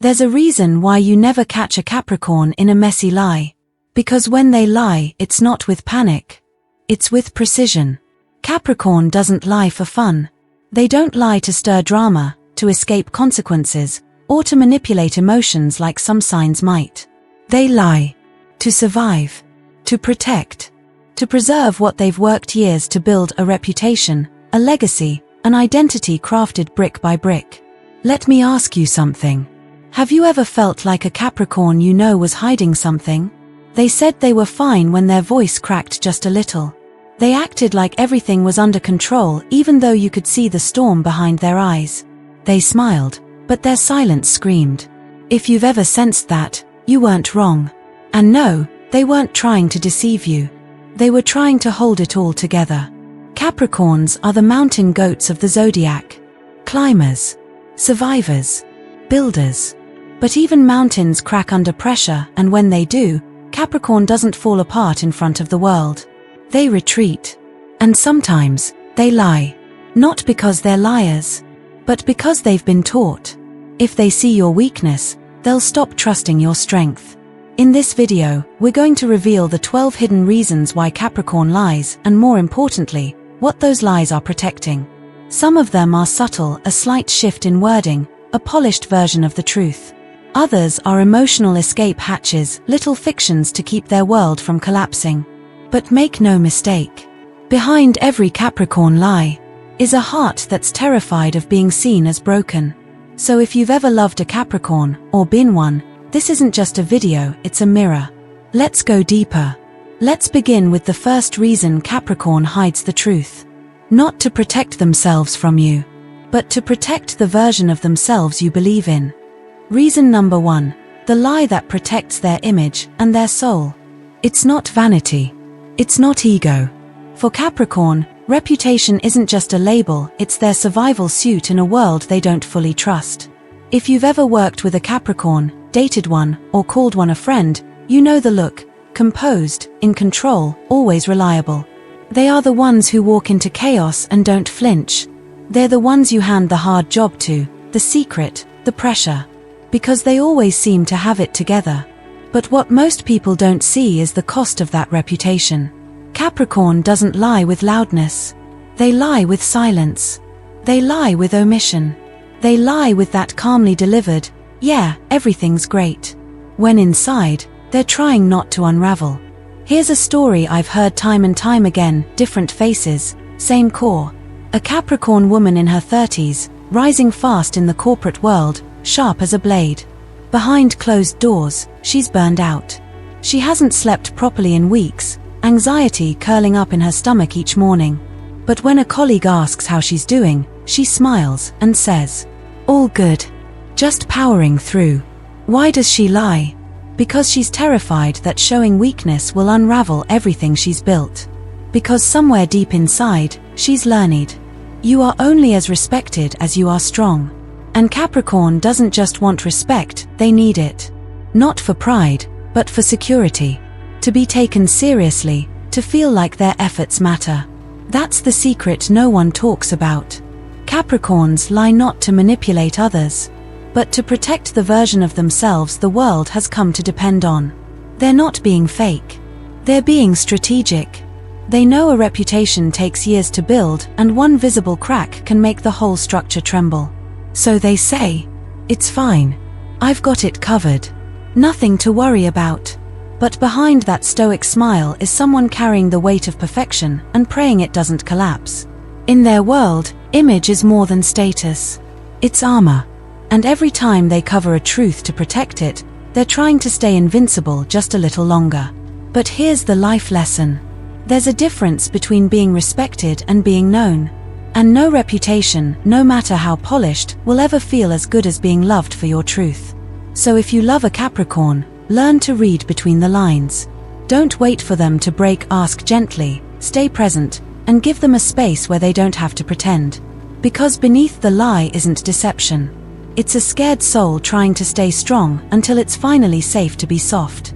There's a reason why you never catch a Capricorn in a messy lie. Because when they lie, it's not with panic. It's with precision. Capricorn doesn't lie for fun. They don't lie to stir drama, to escape consequences, or to manipulate emotions like some signs might. They lie to survive, to protect, to preserve what they've worked years to build: a reputation, a legacy, an identity crafted brick by brick. Let me ask you something. Have you ever felt like a Capricorn you know was hiding something? They said they were fine when their voice cracked just a little. They acted like everything was under control even though you could see the storm behind their eyes. They smiled, but their silence screamed. If you've ever sensed that, you weren't wrong. And no, they weren't trying to deceive you. They were trying to hold it all together. Capricorns are the mountain goats of the Zodiac. Climbers, survivors, builders. But even mountains crack under pressure, and when they do, Capricorn doesn't fall apart in front of the world. They retreat. And sometimes, they lie. Not because they're liars, but because they've been taught. If they see your weakness, they'll stop trusting your strength. In this video, we're going to reveal the 12 hidden reasons why Capricorn lies, and more importantly, what those lies are protecting. Some of them are subtle, a slight shift in wording, a polished version of the truth. Others are emotional escape hatches, little fictions to keep their world from collapsing. But make no mistake, behind every Capricorn lie is a heart that's terrified of being seen as broken. So if you've ever loved a Capricorn, or been one, this isn't just a video, it's a mirror. Let's go deeper. Let's begin with the first reason Capricorn hides the truth. Not to protect themselves from you, but to protect the version of themselves you believe in. Reason number 1. The lie that protects their image and their soul. It's not vanity. It's not ego. For Capricorn, reputation isn't just a label, it's their survival suit in a world they don't fully trust. If you've ever worked with a Capricorn, dated one, or called one a friend, you know the look: composed, in control, always reliable. They are the ones who walk into chaos and don't flinch. They're the ones you hand the hard job to, the secret, the pressure. Because they always seem to have it together. But what most people don't see is the cost of that reputation. Capricorn doesn't lie with loudness. They lie with silence. They lie with omission. They lie with that calmly delivered, "Yeah, everything's great," when inside, they're trying not to unravel. Here's a story I've heard time and time again, different faces, same core. A Capricorn woman in her 30s, rising fast in the corporate world, sharp as a blade. Behind closed doors, she's burned out. She hasn't slept properly in weeks, anxiety curling up in her stomach each morning. But when a colleague asks how she's doing, she smiles and says, "All good. Just powering through." Why does she lie? Because she's terrified that showing weakness will unravel everything she's built. Because somewhere deep inside, she's learned. You are only as respected as you are strong. And Capricorn doesn't just want respect, they need it. Not for pride, but for security. To be taken seriously, to feel like their efforts matter. That's the secret no one talks about. Capricorns lie not to manipulate others, but to protect the version of themselves the world has come to depend on. They're not being fake. They're being strategic. They know a reputation takes years to build, and one visible crack can make the whole structure tremble. So they say, "It's fine. I've got it covered. Nothing to worry about." But behind that stoic smile is someone carrying the weight of perfection and praying it doesn't collapse. In their world, image is more than status. It's armor. And every time they cover a truth to protect it, they're trying to stay invincible just a little longer. But here's the life lesson. There's a difference between being respected and being known. And no reputation, no matter how polished, will ever feel as good as being loved for your truth. So if you love a Capricorn, learn to read between the lines. Don't wait for them to break, ask gently, stay present, and give them a space where they don't have to pretend. Because beneath the lie isn't deception. It's a scared soul trying to stay strong until it's finally safe to be soft.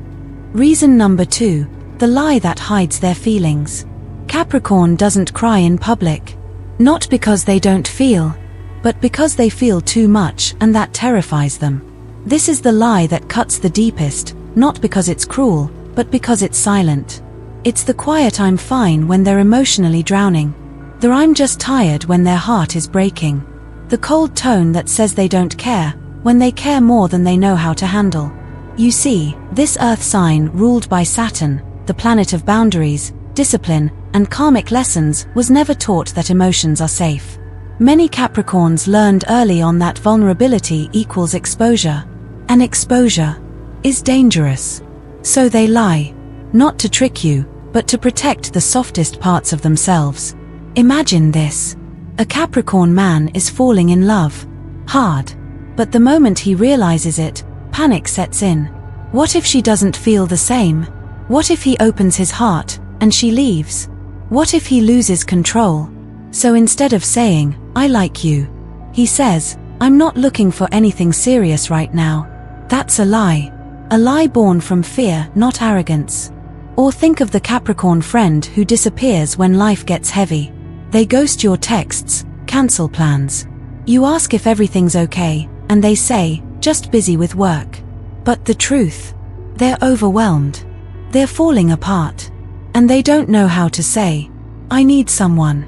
Reason number 2, the lie that hides their feelings. Capricorn doesn't cry in public. Not because they don't feel, but because they feel too much and that terrifies them. This is the lie that cuts the deepest, not because it's cruel, but because it's silent. It's the quiet "I'm fine" when they're emotionally drowning. The "I'm just tired" when their heart is breaking. The cold tone that says they don't care, when they care more than they know how to handle. You see, this earth sign ruled by Saturn, the planet of boundaries, discipline, and karmic lessons, was never taught that emotions are safe. Many Capricorns learned early on that vulnerability equals exposure. And exposure is dangerous. So they lie. Not to trick you, but to protect the softest parts of themselves. Imagine this. A Capricorn man is falling in love. Hard. But the moment he realizes it, panic sets in. What if she doesn't feel the same? What if he opens his heart, and she leaves? What if he loses control? So instead of saying, "I like you," he says, "I'm not looking for anything serious right now." That's a lie. A lie born from fear, not arrogance. Or think of the Capricorn friend who disappears when life gets heavy. They ghost your texts, cancel plans. You ask if everything's okay, and they say, "Just busy with work." But the truth? They're overwhelmed. They're falling apart. And they don't know how to say, "I need someone."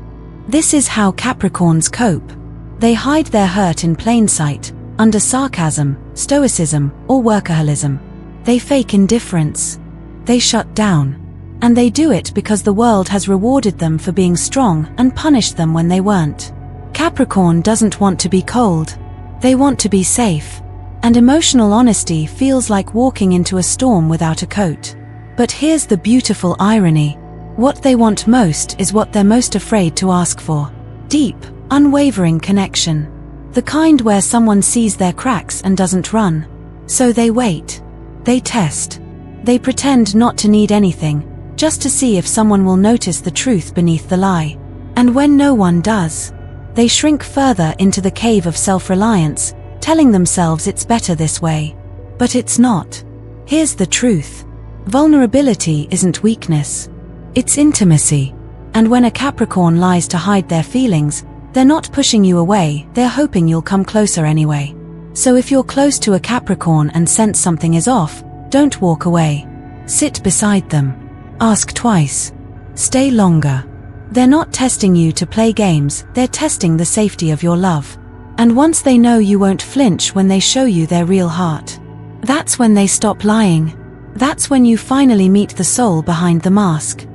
This is how Capricorns cope. They hide their hurt in plain sight, under sarcasm, stoicism, or workaholism. They fake indifference. They shut down. And they do it because the world has rewarded them for being strong and punished them when they weren't. Capricorn doesn't want to be cold. They want to be safe. And emotional honesty feels like walking into a storm without a coat. But here's the beautiful irony. What they want most is what they're most afraid to ask for. Deep, unwavering connection. The kind where someone sees their cracks and doesn't run. So they wait. They test. They pretend not to need anything, just to see if someone will notice the truth beneath the lie. And when no one does, they shrink further into the cave of self-reliance, telling themselves it's better this way. But it's not. Here's the truth. Vulnerability isn't weakness. It's intimacy. And when a Capricorn lies to hide their feelings, they're not pushing you away, they're hoping you'll come closer anyway. So if you're close to a Capricorn and sense something is off, don't walk away. Sit beside them. Ask twice. Stay longer. They're not testing you to play games, they're testing the safety of your love. And once they know you won't flinch when they show you their real heart, that's when they stop lying. That's when you finally meet the soul behind the mask.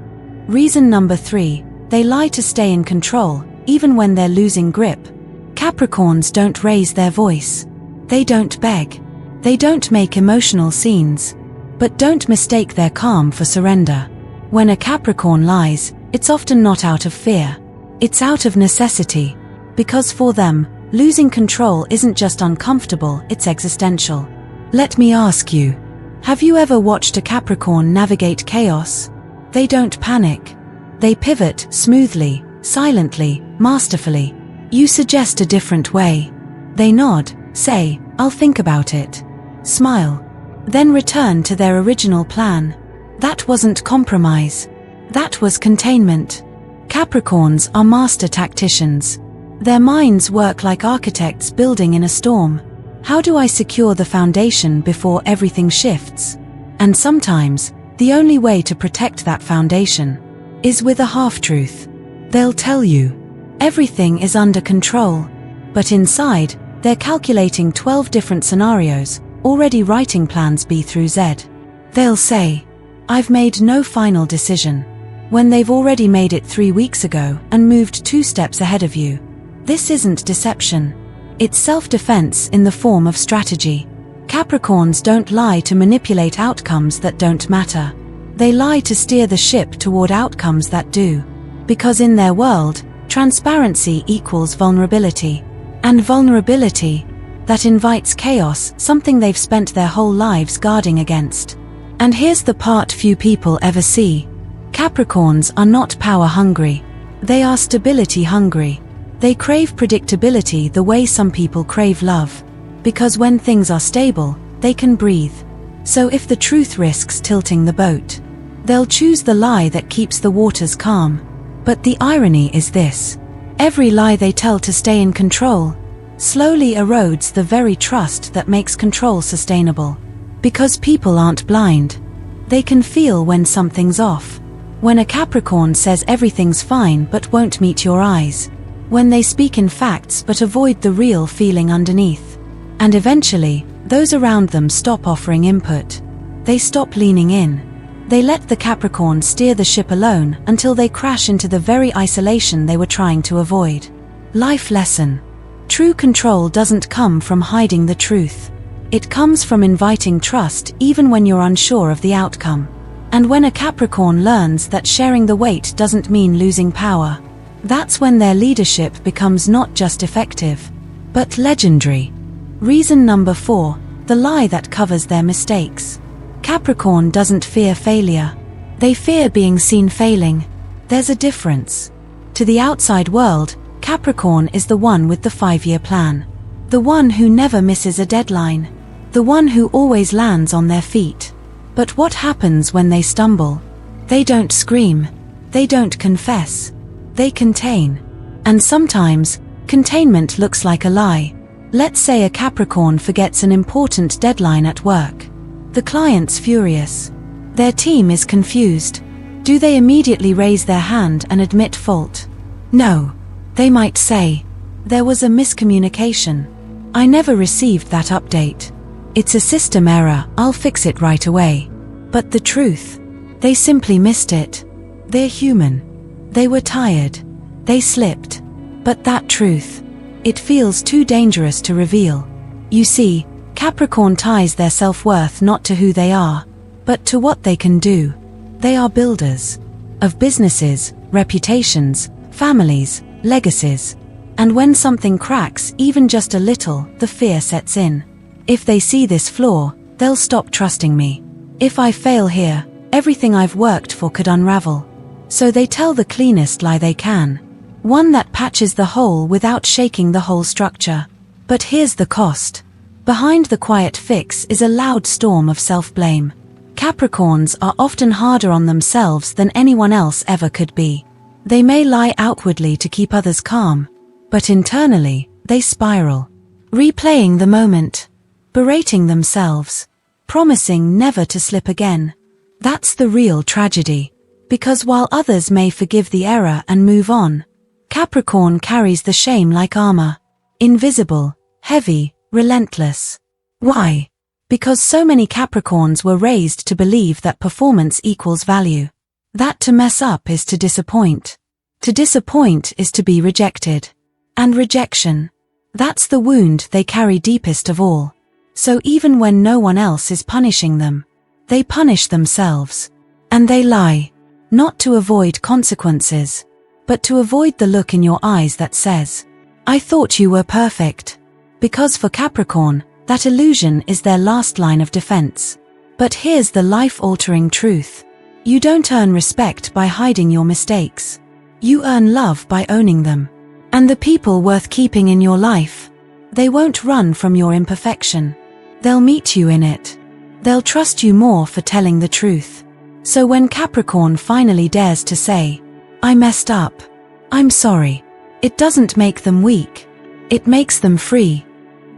Reason number 3, they lie to stay in control, even when they're losing grip. Capricorns don't raise their voice. They don't beg. They don't make emotional scenes. But don't mistake their calm for surrender. When a Capricorn lies, it's often not out of fear. It's out of necessity. Because for them, losing control isn't just uncomfortable, it's existential. Let me ask you, have you ever watched a Capricorn navigate chaos? They don't panic. They pivot smoothly, silently, masterfully. You suggest a different way. They nod, say, "I'll think about it." Smile. Then return to their original plan. That wasn't compromise. That was containment. Capricorns are master tacticians. Their minds work like architects building in a storm. How do I secure the foundation before everything shifts? And sometimes, the only way to protect that foundation is with a half-truth. They'll tell you, everything is under control. But inside, they're calculating 12 different scenarios, already writing plans B through Z. They'll say, "I've made no final decision," when they've already made it 3 weeks ago and moved 2 steps ahead of you. This isn't deception. It's self-defense in the form of strategy. Capricorns don't lie to manipulate outcomes that don't matter. They lie to steer the ship toward outcomes that do. Because in their world, transparency equals vulnerability. And vulnerability, that invites chaos, something they've spent their whole lives guarding against. And here's the part few people ever see. Capricorns are not power hungry. They are stability hungry. They crave predictability the way some people crave love. Because when things are stable, they can breathe. So if the truth risks tilting the boat, they'll choose the lie that keeps the waters calm. But the irony is this. Every lie they tell to stay in control slowly erodes the very trust that makes control sustainable. Because people aren't blind. They can feel when something's off. When a Capricorn says everything's fine but won't meet your eyes. When they speak in facts but avoid the real feeling underneath. And eventually, those around them stop offering input. They stop leaning in. They let the Capricorn steer the ship alone until they crash into the very isolation they were trying to avoid. Life lesson. True control doesn't come from hiding the truth. It comes from inviting trust even when you're unsure of the outcome. And when a Capricorn learns that sharing the weight doesn't mean losing power, that's when their leadership becomes not just effective, but legendary. Reason number 4, the lie that covers their mistakes. Capricorn doesn't fear failure. They fear being seen failing. There's a difference. To the outside world, Capricorn is the one with the 5-year plan. The one who never misses a deadline. The one who always lands on their feet. But what happens when they stumble? They don't scream. They don't confess. They contain. And sometimes, containment looks like a lie. Let's say a Capricorn forgets an important deadline at work. The client's furious. Their team is confused. Do they immediately raise their hand and admit fault? No. They might say, "There was a miscommunication. I never received that update. It's a system error, I'll fix it right away." But the truth? They simply missed it. They're human. They were tired. They slipped. But that truth, it feels too dangerous to reveal. You see, Capricorn ties their self-worth not to who they are, but to what they can do. They are builders of businesses, reputations, families, legacies. And when something cracks even just a little, the fear sets in. If they see this flaw, they'll stop trusting me. If I fail here, everything I've worked for could unravel. So they tell the cleanest lie they can. One that patches the hole without shaking the whole structure. But here's the cost. Behind the quiet fix is a loud storm of self-blame. Capricorns are often harder on themselves than anyone else ever could be. They may lie outwardly to keep others calm, but internally, they spiral. Replaying the moment. Berating themselves. Promising never to slip again. That's the real tragedy. Because while others may forgive the error and move on, Capricorn carries the shame like armor. Invisible, heavy, relentless. Why? Because so many Capricorns were raised to believe that performance equals value. That to mess up is to disappoint. To disappoint is to be rejected. And rejection. That's the wound they carry deepest of all. So even when no one else is punishing them, they punish themselves. And they lie. Not to avoid consequences, but to avoid the look in your eyes that says, "I thought you were perfect." Because for Capricorn, that illusion is their last line of defense. But here's the life-altering truth. You don't earn respect by hiding your mistakes. You earn love by owning them. And the people worth keeping in your life, they won't run from your imperfection. They'll meet you in it. They'll trust you more for telling the truth. So when Capricorn finally dares to say, "I messed up. I'm sorry," it doesn't make them weak. It makes them free.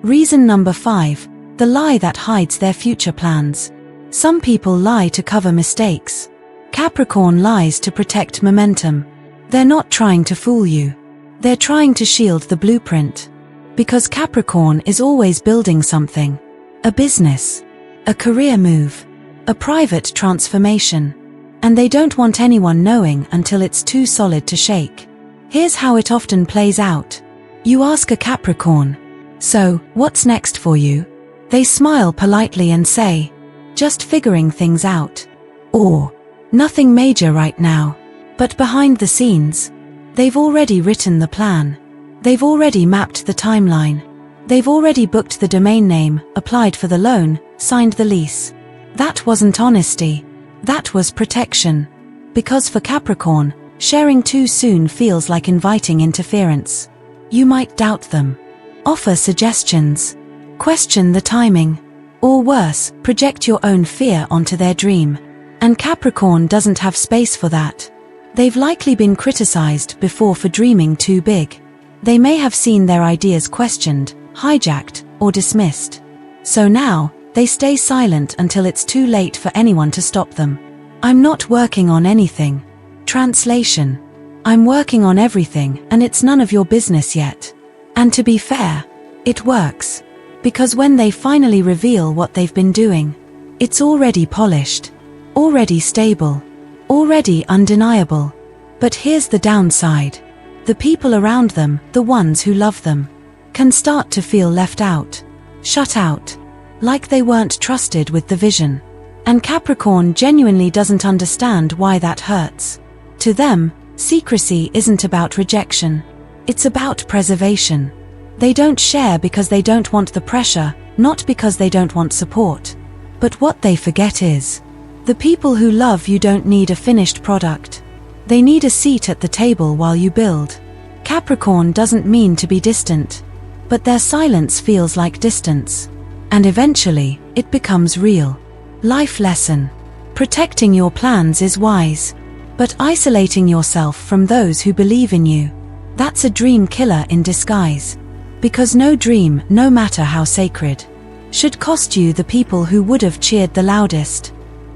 Reason number 5, the lie that hides their future plans. Some people lie to cover mistakes. Capricorn lies to protect momentum. They're not trying to fool you. They're trying to shield the blueprint. Because Capricorn is always building something. A business. A career move. A private transformation. And they don't want anyone knowing until it's too solid to shake. Here's how it often plays out. You ask a Capricorn, "So, what's next for you?" They smile politely and say, "Just figuring things out." Or, "Nothing major right now." But behind the scenes, they've already written the plan. They've already mapped the timeline. They've already booked the domain name, applied for the loan, signed the lease. That wasn't honesty. That was protection. Because for Capricorn, sharing too soon feels like inviting interference. You might doubt them. Offer suggestions. Question the timing. Or worse, project your own fear onto their dream. And Capricorn doesn't have space for that. They've likely been criticized before for dreaming too big. They may have seen their ideas questioned, hijacked, or dismissed. So now, they stay silent until it's too late for anyone to stop them. I'm not working on anything. Translation. I'm working on everything, and it's none of your business yet. And to be fair, it works. Because when they finally reveal what they've been doing, it's already polished, already stable, already undeniable. But here's the downside. The people around them, the ones who love them, can start to feel left out, shut out, like they weren't trusted with the vision. And Capricorn genuinely doesn't understand why that hurts. To them, secrecy isn't about rejection. It's about preservation. They don't share because they don't want the pressure, not because they don't want support. But what they forget is, the people who love you don't need a finished product. They need a seat at the table while you build. Capricorn doesn't mean to be distant, but their silence feels like distance. And eventually, it becomes real. Life lesson. Protecting your plans is wise, but isolating yourself from those who believe in you, that's a dream killer in disguise. Because no dream, no matter how sacred, should cost you the people who would have cheered the loudest.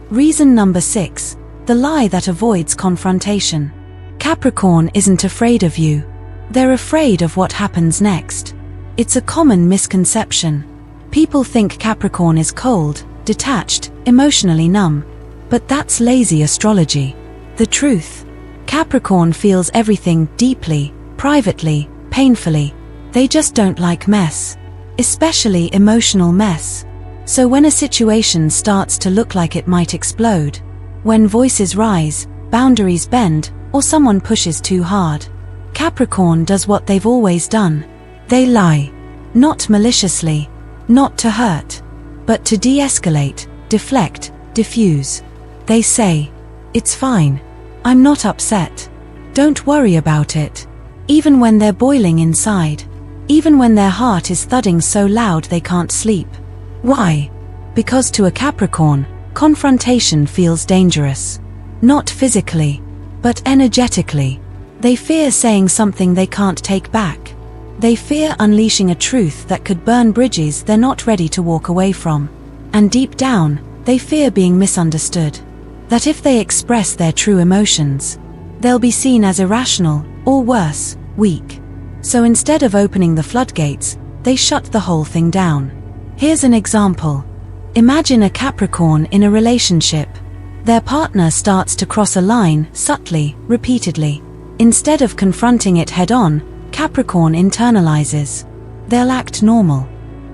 Reason number 6. The lie that avoids confrontation. Capricorn isn't afraid of you. They're afraid of what happens next. It's a common misconception. People think Capricorn is cold, detached, emotionally numb. But that's lazy astrology. The truth. Capricorn feels everything deeply, privately, painfully. They just don't like mess. Especially emotional mess. So when a situation starts to look like it might explode, when voices rise, boundaries bend, or someone pushes too hard, Capricorn does what they've always done. They lie. Not maliciously, not to hurt, but to de-escalate, deflect, diffuse. They say, "It's fine. I'm not upset. Don't worry about it." Even when they're boiling inside. Even when their heart is thudding so loud they can't sleep. Why? Because to a Capricorn, confrontation feels dangerous. Not physically, but energetically. They fear saying something they can't take back. They fear unleashing a truth that could burn bridges they're not ready to walk away from. And deep down, they fear being misunderstood. That if they express their true emotions, they'll be seen as irrational, or worse, weak. So instead of opening the floodgates, they shut the whole thing down. Here's an example. Imagine a Capricorn in a relationship. Their partner starts to cross a line, subtly, repeatedly. Instead of confronting it head-on, Capricorn internalizes. They'll act normal.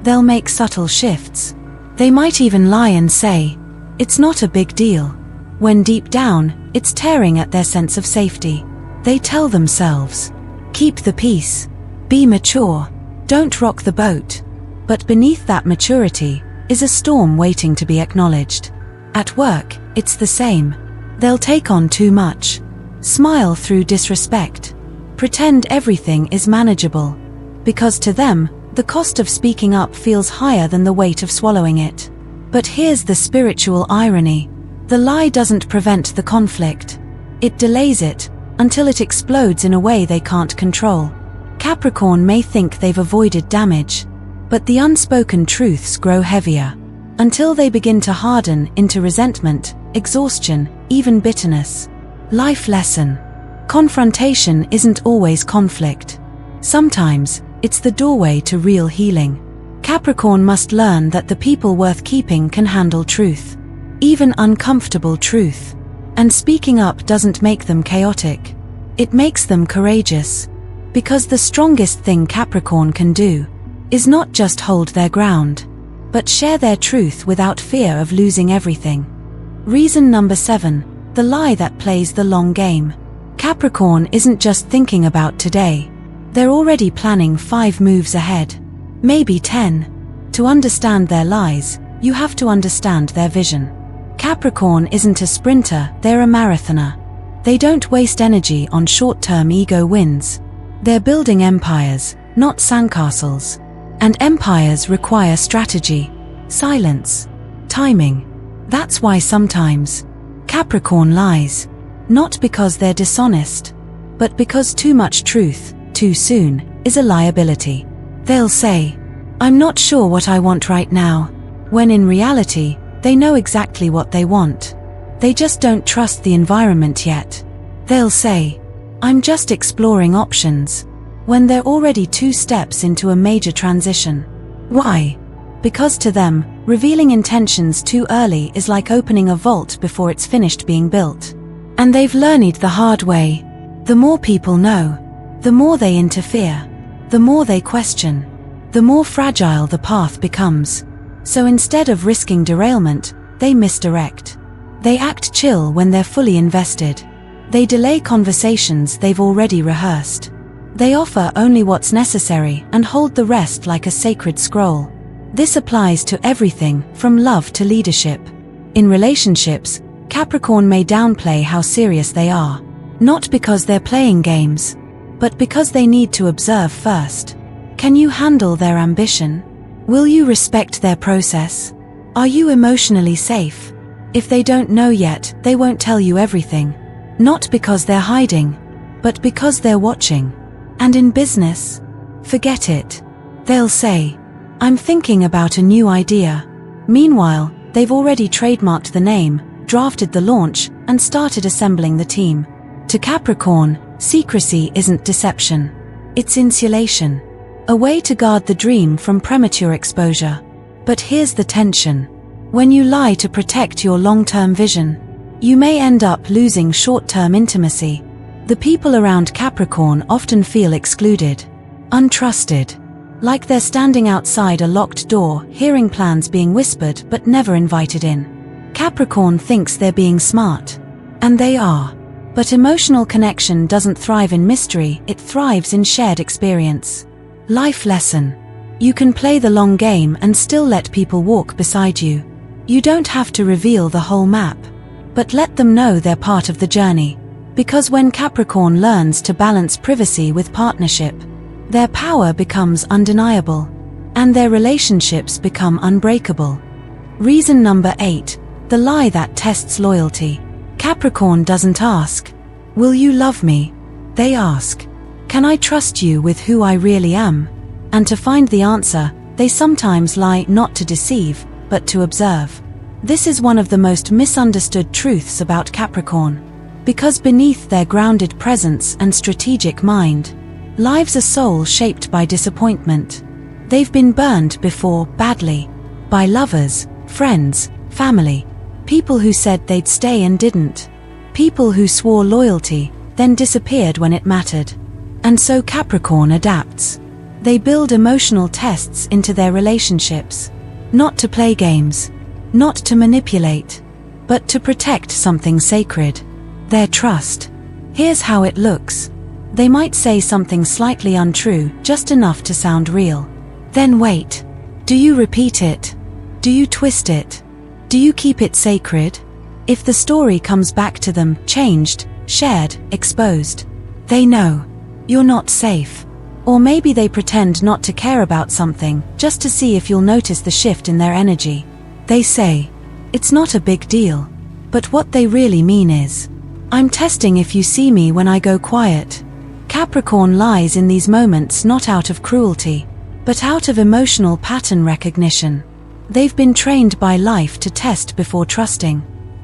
They'll make subtle shifts. They might even lie and say, "It's not a big deal," when deep down, it's tearing at their sense of safety. They tell themselves, "Keep the peace. Be mature. Don't rock the boat." But beneath that maturity is a storm waiting to be acknowledged. At work, it's the same. They'll take on too much. Smile through disrespect. Pretend everything is manageable. Because to them, the cost of speaking up feels higher than the weight of swallowing it. But here's the spiritual irony. The lie doesn't prevent the conflict. It delays it, until it explodes in a way they can't control. Capricorn may think they've avoided damage, but the unspoken truths grow heavier, until they begin to harden into resentment, exhaustion, even bitterness. Life lesson. Confrontation isn't always conflict. Sometimes, it's the doorway to real healing. Capricorn must learn that the people worth keeping can handle truth. Even uncomfortable truth. And speaking up doesn't make them chaotic. It makes them courageous. Because the strongest thing Capricorn can do is not just hold their ground, but share their truth without fear of losing everything. Reason number 7. The lie that plays the long game. Capricorn isn't just thinking about today. They're already planning 5 moves ahead. Maybe 10. To understand their lies, you have to understand their vision. Capricorn isn't a sprinter, they're a marathoner. They don't waste energy on short-term ego wins. They're building empires, not sandcastles. And empires require strategy, silence, timing. That's why sometimes Capricorn lies. Not because they're dishonest, but because too much truth, too soon, is a liability. They'll say, "I'm not sure what I want right now," when in reality, they know exactly what they want. They just don't trust the environment yet. They'll say, "I'm just exploring options," when they're already 2 steps into a major transition. Why? Because to them, revealing intentions too early is like opening a vault before it's finished being built. And they've learned the hard way. The more people know, the more they interfere, the more they question, the more fragile the path becomes. So instead of risking derailment, they misdirect. They act chill when they're fully invested. They delay conversations they've already rehearsed. They offer only what's necessary and hold the rest like a sacred scroll. This applies to everything from love to leadership. In relationships, Capricorn may downplay how serious they are, not because they're playing games, but because they need to observe first. Can you handle their ambition? Will you respect their process? Are you emotionally safe? If they don't know yet, they won't tell you everything. Not because they're hiding, but because they're watching. And in business, forget it. They'll say, "I'm thinking about a new idea." Meanwhile, they've already trademarked the name, drafted the launch, and started assembling the team. To Capricorn, secrecy isn't deception. It's insulation. A way to guard the dream from premature exposure. But here's the tension. When you lie to protect your long-term vision, you may end up losing short-term intimacy. The people around Capricorn often feel excluded, untrusted, like they're standing outside a locked door, hearing plans being whispered but never invited in. Capricorn thinks they're being smart, and they are. But emotional connection doesn't thrive in mystery, it thrives in shared experience. Life lesson. You can play the long game and still let people walk beside you. You don't have to reveal the whole map, but let them know they're part of the journey. Because when Capricorn learns to balance privacy with partnership, their power becomes undeniable, and their relationships become unbreakable. Reason number 8, the lie that tests loyalty. Capricorn doesn't ask, "Will you love me?" They ask, "Can I trust you with who I really am?" And to find the answer, they sometimes lie not to deceive, but to observe. This is one of the most misunderstood truths about Capricorn. Because beneath their grounded presence and strategic mind, lives a soul shaped by disappointment. They've been burned before, badly, by lovers, friends, family, people who said they'd stay and didn't, people who swore loyalty, then disappeared when it mattered. And so Capricorn adapts. They build emotional tests into their relationships, not to play games, not to manipulate, but to protect something sacred. Their trust. Here's how it looks. They might say something slightly untrue, just enough to sound real. Then wait. Do you repeat it? Do you twist it? Do you keep it sacred? If the story comes back to them, changed, shared, exposed, they know you're not safe. Or maybe they pretend not to care about something, just to see if you'll notice the shift in their energy. They say, "It's not a big deal." But what they really mean is, "I'm testing if you see me when I go quiet." Capricorn lies in these moments not out of cruelty, but out of emotional pattern recognition. They've been trained by life to test before trusting,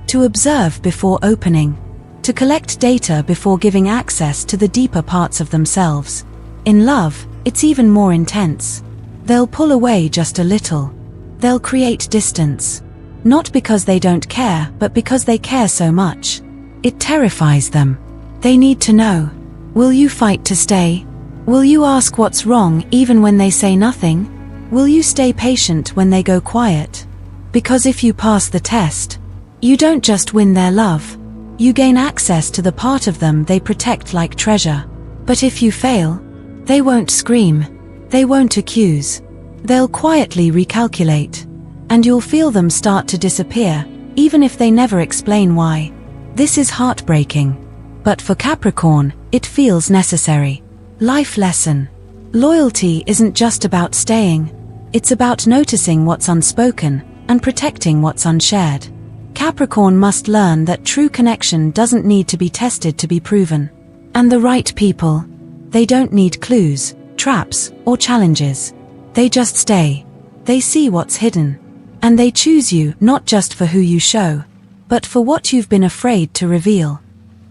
to observe before opening, to collect data before giving access to the deeper parts of themselves. In love, it's even more intense. They'll pull away just a little. They'll create distance. Not because they don't care, but because they care so much. It terrifies them. They need to know. Will you fight to stay? Will you ask what's wrong even when they say nothing? Will you stay patient when they go quiet? Because if you pass the test, you don't just win their love. You gain access to the part of them they protect like treasure. But if you fail, they won't scream. They won't accuse. They'll quietly recalculate. And you'll feel them start to disappear, even if they never explain why. This is heartbreaking. But for Capricorn, it feels necessary. Life lesson. Loyalty isn't just about staying. It's about noticing what's unspoken and protecting what's unshared. Capricorn must learn that true connection doesn't need to be tested to be proven. And the right people, they don't need clues, traps, or challenges. They just stay. They see what's hidden. And they choose you not just for who you show, but for what you've been afraid to reveal.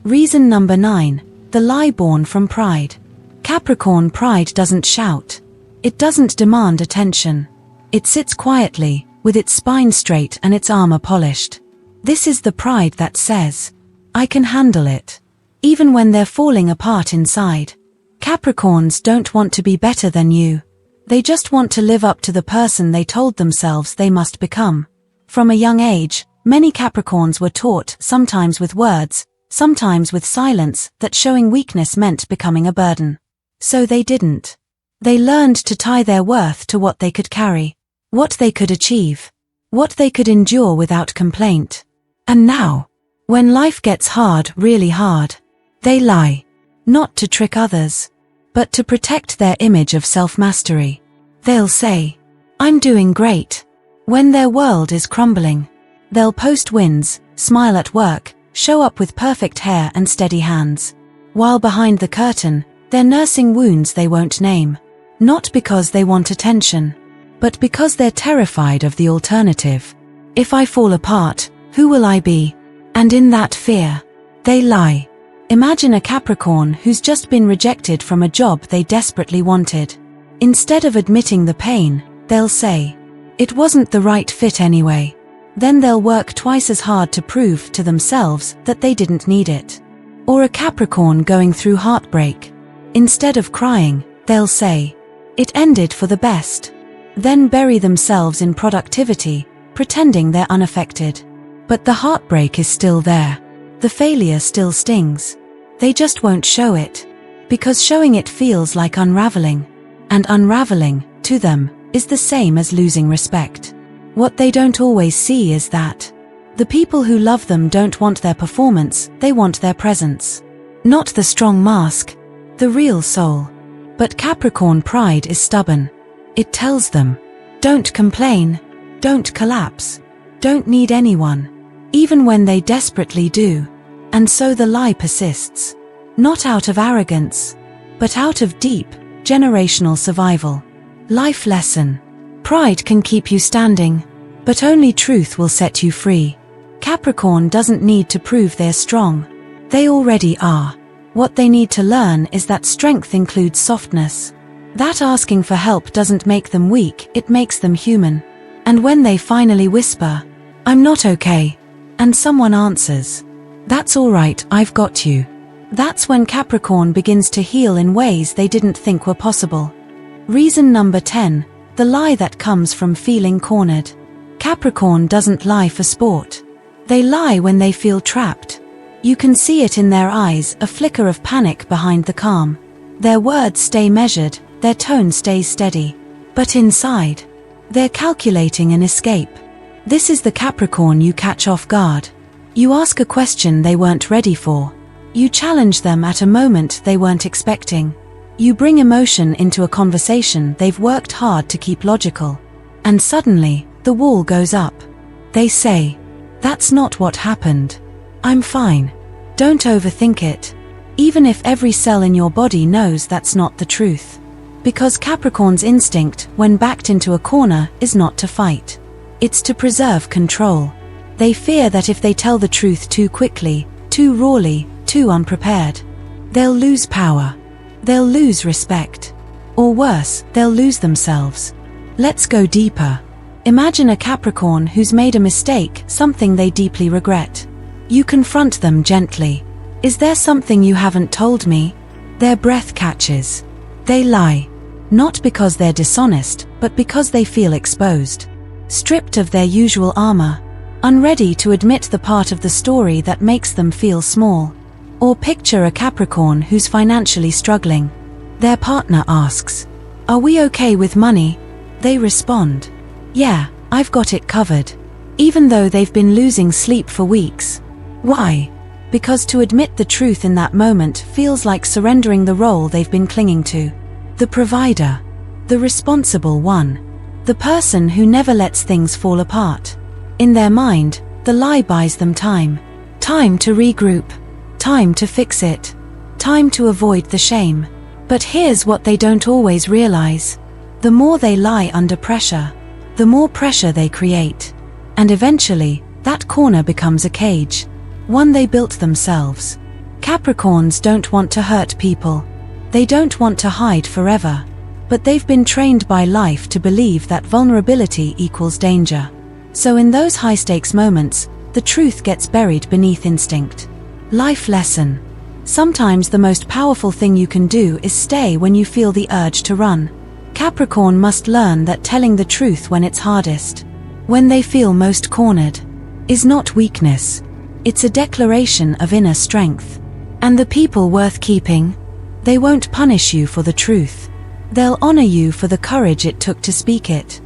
Reason number 9, the lie born from pride. Capricorn pride doesn't shout. It doesn't demand attention. It sits quietly, with its spine straight and its armor polished. This is the pride that says, I can handle it. Even when they're falling apart inside. Capricorns don't want to be better than you. They just want to live up to the person they told themselves they must become. From a young age, many Capricorns were taught, sometimes with words, sometimes with silence, that showing weakness meant becoming a burden. So they didn't. They learned to tie their worth to what they could carry, what they could achieve, what they could endure without complaint. And now, when life gets hard, really hard, they lie. Not to trick others, but to protect their image of self-mastery. They'll say, I'm doing great, when their world is crumbling. They'll post wins, smile at work, show up with perfect hair and steady hands. While behind the curtain, they're nursing wounds they won't name. Not because they want attention, but because they're terrified of the alternative. If I fall apart, who will I be? And in that fear, they lie. Imagine a Capricorn who's just been rejected from a job they desperately wanted. Instead of admitting the pain, they'll say, it wasn't the right fit anyway. Then they'll work twice as hard to prove to themselves that they didn't need it. Or a Capricorn going through heartbreak. Instead of crying, they'll say, it ended for the best. Then bury themselves in productivity, pretending they're unaffected. But the heartbreak is still there. The failure still stings. They just won't show it. Because showing it feels like unraveling. And unraveling, to them, is the same as losing respect. What they don't always see is that the people who love them don't want their performance, they want their presence. Not the strong mask, the real soul. But Capricorn pride is stubborn. It tells them, don't complain, don't collapse, don't need anyone, even when they desperately do. And so the lie persists. Not out of arrogance, but out of deep, generational survival. Life lesson. Pride can keep you standing, but only truth will set you free. Capricorn doesn't need to prove they're strong. They already are. What they need to learn is that strength includes softness. That asking for help doesn't make them weak, it makes them human. And when they finally whisper, I'm not okay, and someone answers, that's all right, I've got you. That's when Capricorn begins to heal in ways they didn't think were possible. Reason number 10, the lie that comes from feeling cornered. Capricorn doesn't lie for sport. They lie when they feel trapped. You can see it in their eyes, a flicker of panic behind the calm. Their words stay measured, their tone stays steady. But inside, they're calculating an escape. This is the Capricorn you catch off guard. You ask a question they weren't ready for. You challenge them at a moment they weren't expecting. You bring emotion into a conversation they've worked hard to keep logical. And suddenly, the wall goes up. They say, that's not what happened. I'm fine. Don't overthink it. Even if every cell in your body knows that's not the truth. Because Capricorn's instinct, when backed into a corner, is not to fight. It's to preserve control. They fear that if they tell the truth too quickly, too rawly, too unprepared, they'll lose power. They'll lose respect. Or worse, they'll lose themselves. Let's go deeper. Imagine a Capricorn who's made a mistake, something they deeply regret. You confront them gently. Is there something you haven't told me? Their breath catches. They lie. Not because they're dishonest, but because they feel exposed. Stripped of their usual armor. Unready to admit the part of the story that makes them feel small. Or picture a Capricorn who's financially struggling. Their partner asks, are we okay with money? They respond, yeah, I've got it covered. Even though they've been losing sleep for weeks. Why? Because to admit the truth in that moment feels like surrendering the role they've been clinging to. The provider. The responsible one. The person who never lets things fall apart. In their mind, the lie buys them time. Time to regroup. Time to fix it. Time to avoid the shame. But here's what they don't always realize. The more they lie under pressure, the more pressure they create. And eventually, that corner becomes a cage, one they built themselves. Capricorns don't want to hurt people. They don't want to hide forever. But they've been trained by life to believe that vulnerability equals danger. So in those high-stakes moments, the truth gets buried beneath instinct. Life lesson. Sometimes the most powerful thing you can do is stay when you feel the urge to run. Capricorn must learn that telling the truth when it's hardest, when they feel most cornered, is not weakness. It's a declaration of inner strength. And the people worth keeping, they won't punish you for the truth. They'll honor you for the courage it took to speak it.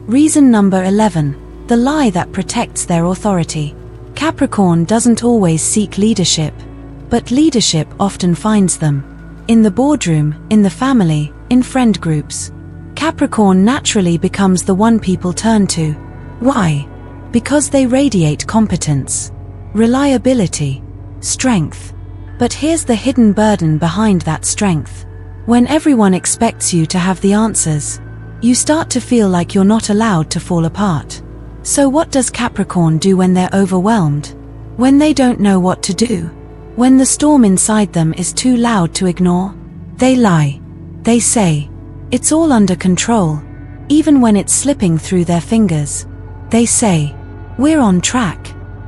Reason number 11. The lie that protects their authority. Capricorn doesn't always seek leadership, but leadership often finds them. In the boardroom, in the family, in friend groups. Capricorn naturally becomes the one people turn to. Why? Because they radiate competence, reliability, strength. But here's the hidden burden behind that strength. When everyone expects you to have the answers, you start to feel like you're not allowed to fall apart. So what does Capricorn do when they're overwhelmed? When they don't know what to do? When the storm inside them is too loud to ignore? They lie. They say, it's all under control, even when it's slipping through their fingers. They say, we're on track,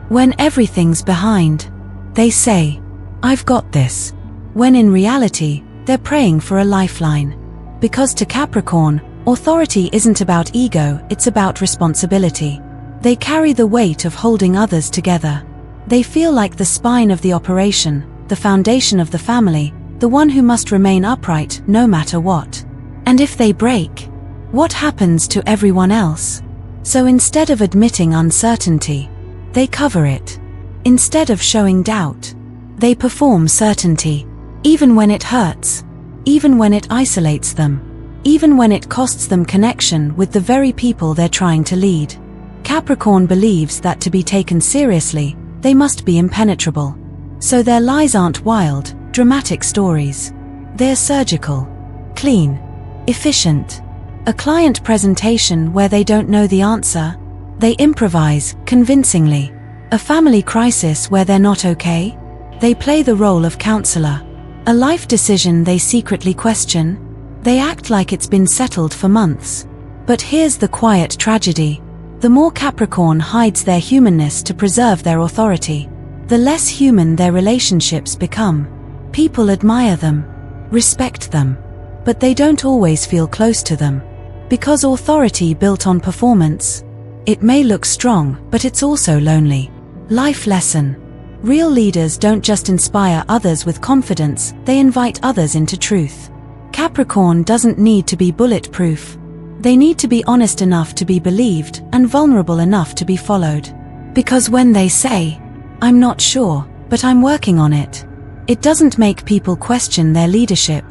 when everything's behind. They say, I've got this, when in reality, they're praying for a lifeline. Because to Capricorn, authority isn't about ego, it's about responsibility. They carry the weight of holding others together. They feel like the spine of the operation, the foundation of the family, the one who must remain upright no matter what. And if they break, what happens to everyone else? So instead of admitting uncertainty, they cover it. Instead of showing doubt, they perform certainty. Even when it hurts, even when it isolates them, even when it costs them connection with the very people they're trying to lead. Capricorn believes that to be taken seriously, they must be impenetrable. So their lies aren't wild, dramatic stories. They're surgical, clean, efficient. A client presentation where they don't know the answer, they improvise convincingly. A family crisis where they're not okay, they play the role of counselor. A life decision they secretly question, they act like it's been settled for months. But here's the quiet tragedy. The more Capricorn hides their humanness to preserve their authority, the less human their relationships become. People admire them, respect them, but they don't always feel close to them. Because authority built on performance, it may look strong, but it's also lonely. Life lesson. Real leaders don't just inspire others with confidence, they invite others into truth. Capricorn doesn't need to be bulletproof. They need to be honest enough to be believed and vulnerable enough to be followed. Because when they say, I'm not sure, but I'm working on it, it doesn't make people question their leadership.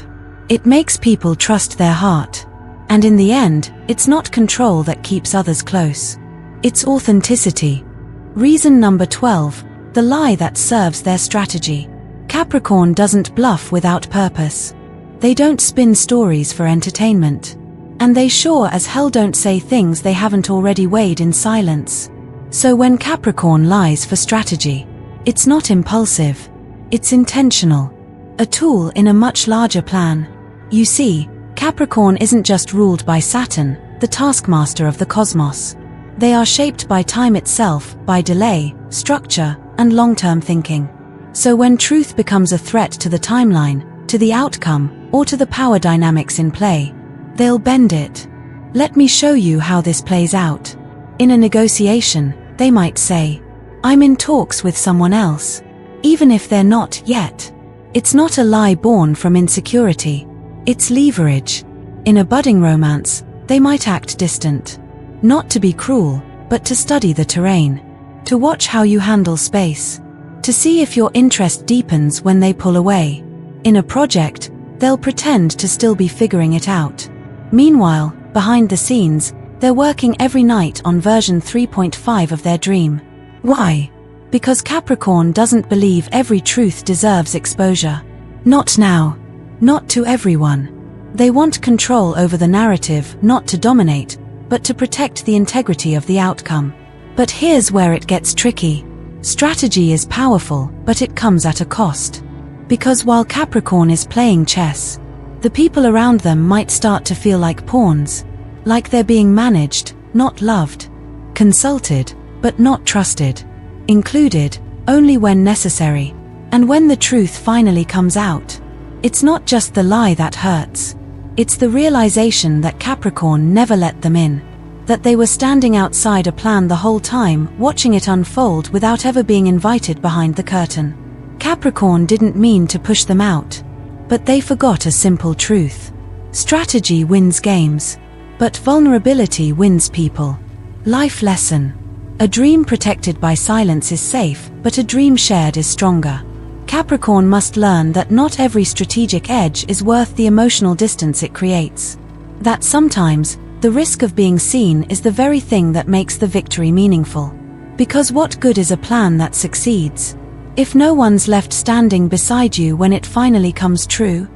It makes people trust their heart. And in the end, it's not control that keeps others close. It's authenticity. Reason number 12. The lie that serves their strategy. Capricorn doesn't bluff without purpose. They don't spin stories for entertainment. And they sure as hell don't say things they haven't already weighed in silence. So when Capricorn lies for strategy, it's not impulsive. It's intentional. A tool in a much larger plan. You see, Capricorn isn't just ruled by Saturn, the taskmaster of the cosmos. They are shaped by time itself, by delay, structure, and long-term thinking. So when truth becomes a threat to the timeline, to the outcome, or to the power dynamics in play, they'll bend it. Let me show you how this plays out. In a negotiation, they might say, I'm in talks with someone else, even if they're not yet. It's not a lie born from insecurity. It's leverage. In a budding romance, they might act distant. Not to be cruel, but to study the terrain. To watch how you handle space. To see if your interest deepens when they pull away. In a project, they'll pretend to still be figuring it out. Meanwhile, behind the scenes, they're working every night on version 3.5 of their dream. Why? Because Capricorn doesn't believe every truth deserves exposure. Not now. Not to everyone. They want control over the narrative, not to dominate, but to protect the integrity of the outcome. But here's where it gets tricky. Strategy is powerful, but it comes at a cost. Because while Capricorn is playing chess, the people around them might start to feel like pawns, like they're being managed, not loved, consulted, but not trusted, included, only when necessary. And when the truth finally comes out, it's not just the lie that hurts. It's the realization that Capricorn never let them in, that they were standing outside a plan the whole time, watching it unfold without ever being invited behind the curtain. Capricorn didn't mean to push them out, but they forgot a simple truth. Strategy wins games, but vulnerability wins people. Life lesson. A dream protected by silence is safe, but a dream shared is stronger. Capricorn must learn that not every strategic edge is worth the emotional distance it creates. That sometimes, the risk of being seen is the very thing that makes the victory meaningful. Because what good is a plan that succeeds if no one's left standing beside you when it finally comes true?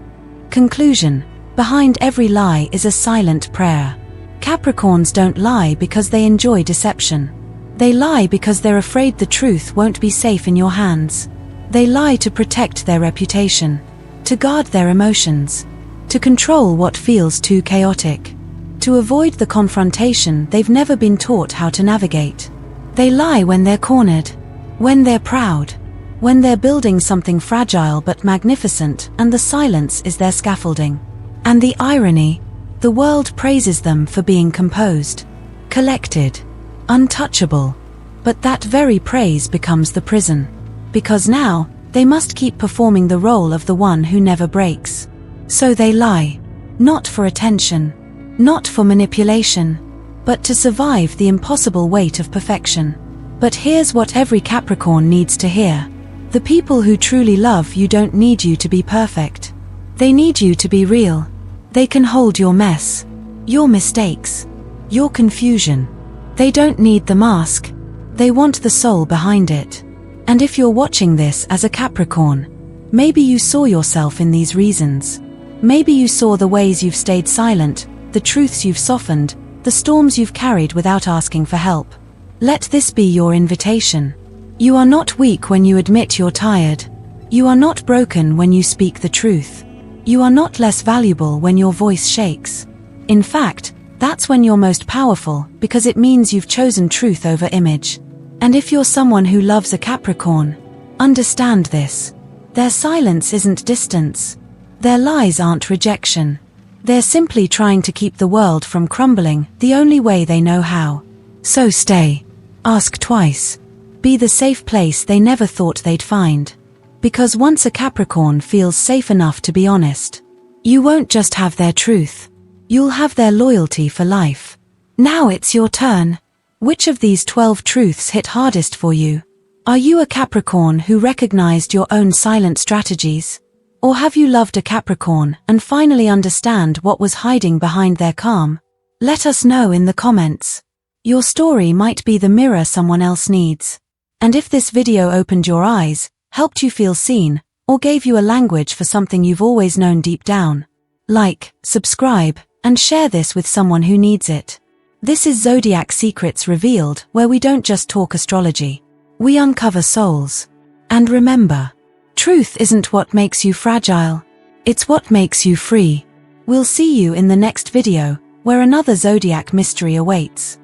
Conclusion. Behind every lie is a silent prayer. Capricorns don't lie because they enjoy deception. They lie because they're afraid the truth won't be safe in your hands. They lie to protect their reputation, to guard their emotions, to control what feels too chaotic, to avoid the confrontation they've never been taught how to navigate. They lie when they're cornered, when they're proud, when they're building something fragile but magnificent, and the silence is their scaffolding. And the irony, the world praises them for being composed, collected, untouchable. But that very praise becomes the prison. Because now, they must keep performing the role of the one who never breaks. So they lie. Not for attention. Not for manipulation. But to survive the impossible weight of perfection. But here's what every Capricorn needs to hear. The people who truly love you don't need you to be perfect. They need you to be real. They can hold your mess, your mistakes, your confusion. They don't need the mask. They want the soul behind it. And if you're watching this as a Capricorn, maybe you saw yourself in these reasons. Maybe you saw the ways you've stayed silent, the truths you've softened, the storms you've carried without asking for help. Let this be your invitation. You are not weak when you admit you're tired. You are not broken when you speak the truth. You are not less valuable when your voice shakes. In fact, that's when you're most powerful, because it means you've chosen truth over image. And if you're someone who loves a Capricorn, understand this. Their silence isn't distance. Their lies aren't rejection. They're simply trying to keep the world from crumbling the only way they know how. So stay. Ask twice. Be the safe place they never thought they'd find. Because once a Capricorn feels safe enough to be honest, you won't just have their truth. You'll have their loyalty for life. Now it's your turn. Which of these 12 truths hit hardest for you? Are you a Capricorn who recognized your own silent strategies? Or have you loved a Capricorn and finally understand what was hiding behind their calm? Let us know in the comments. Your story might be the mirror someone else needs. And if this video opened your eyes, helped you feel seen, or gave you a language for something you've always known deep down, like, subscribe, and share this with someone who needs it. This is Zodiac Secrets Revealed, where we don't just talk astrology. We uncover souls. And remember, truth isn't what makes you fragile. It's what makes you free. We'll see you in the next video, where another Zodiac mystery awaits.